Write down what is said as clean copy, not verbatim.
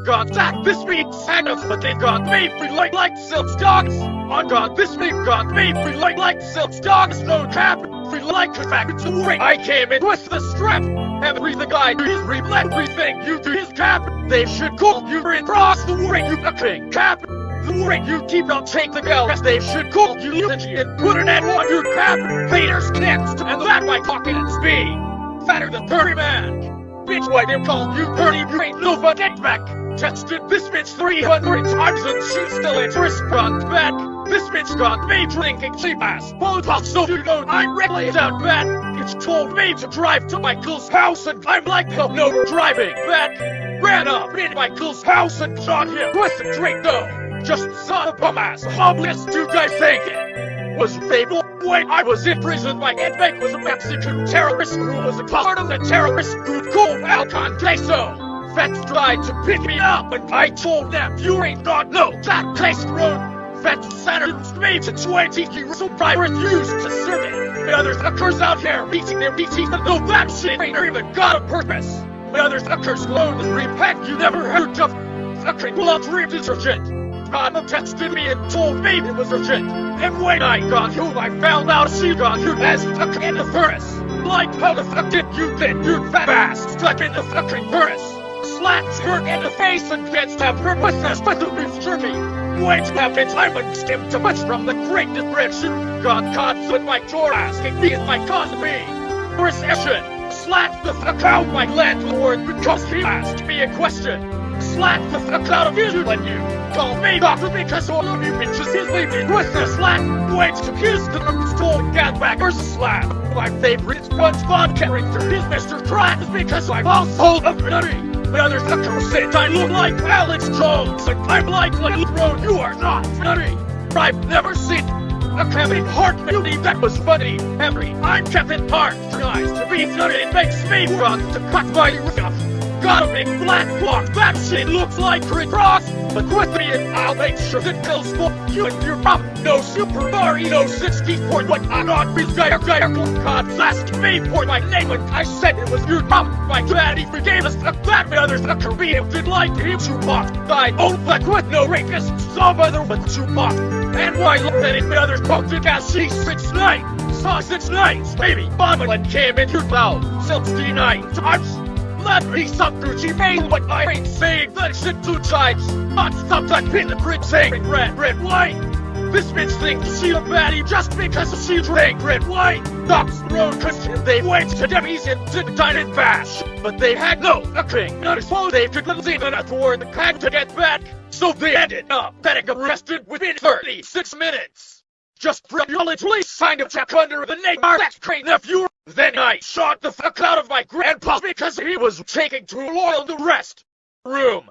God, that this week's Santa, but they got me free like silk dogs. On God, this week got me free like silk dogs. No cap, free like a fact to ring. I came in with the strap. Every the guy is let everything you do his cap. They should call you in cross the ring, you fucking cap. The ring you keep on take the bell, as they should call you eulogy and put an end on your cap. Haters next, and that my pocket and speed. Fatter than 30 man. Bitch, why they call you 30, you ain't no but get back. Tested this bitch 300 times and she still ain't respond back. This bitch got me drinking cheap ass Botox, so you know I'm really down bad. Bitch told me to drive to Michael's house and I'm like, hell no, we're driving back. Ran up in Michael's house and shot him with a drink though. Just saw a bum ass homeless dude guy thinking was fable. When I was in prison, my inmate was a Mexican terrorist who was a part of the terrorist group called Alcon Queso. Vets tried to pick me up, and I told them, you ain't got no that place road. Vets sentenced me to 20 years, so I refused to serve it. The other fuckers out here beating their teeth, and though that shit ain't even got a purpose. The other fuckers load and repent, you never heard of fucking laundry detergent. Mama texted me and told me it was urgent. And when I got home, I found out she got you as fuck in the furnace. Like how the fuck did you get your fat ass stuck in the fucking furnace? Slaps her in the face and gets stabbed her with a split of beef jerky. Wait have in time and skimmed too much from the Great Depression. Got caught with my door asking me if I caused me recession. Slapped the fuck out my landlord because he asked me a question. Slap the fuck out of you when you call me doctor because all of you bitches is leaving with a slap. Wait to kiss the stole gangbangers slap. My favorite SpongeBob character is Mr. Krabs because I'm also a nutty. The other fuckers said I look like Alex Jones and I'm like Little Bro, you are not nutty. I've never seen a Kevin Hart movie that was funny. I'm Kevin Hart, tries to be nutty, it makes me want to cut my stuff. Got a big black block, that shit looks like Rick Ross. But with me and I'll make sure that kills for you and your mom. No Super Mario 64, what I'm not with God asked me for my name and I said it was your mom. My daddy forgave us, that other fucker we did like him to mock. I own black with no rapist, some other with to mock. And why look at it, the other punk because she's 6'9", saw 6'9", baby mama and came in your mouth 69 times. Let me some Gucci mane, but I ain't saying that shit 2 times. Not sometimes in the grid saying red, white. This bitch thinks she a baddie just because she drank red wine. Dogs road cause they went to Debbie's and did dine and bash. But they had no fucking notice, so they couldn't even afford the pack to get back. So they ended up getting arrested within 36 minutes. Just brilliantly signed a check under the name of that great nephew. Then I shot the fuck out of my grandpa because he was taking too long in the rest room.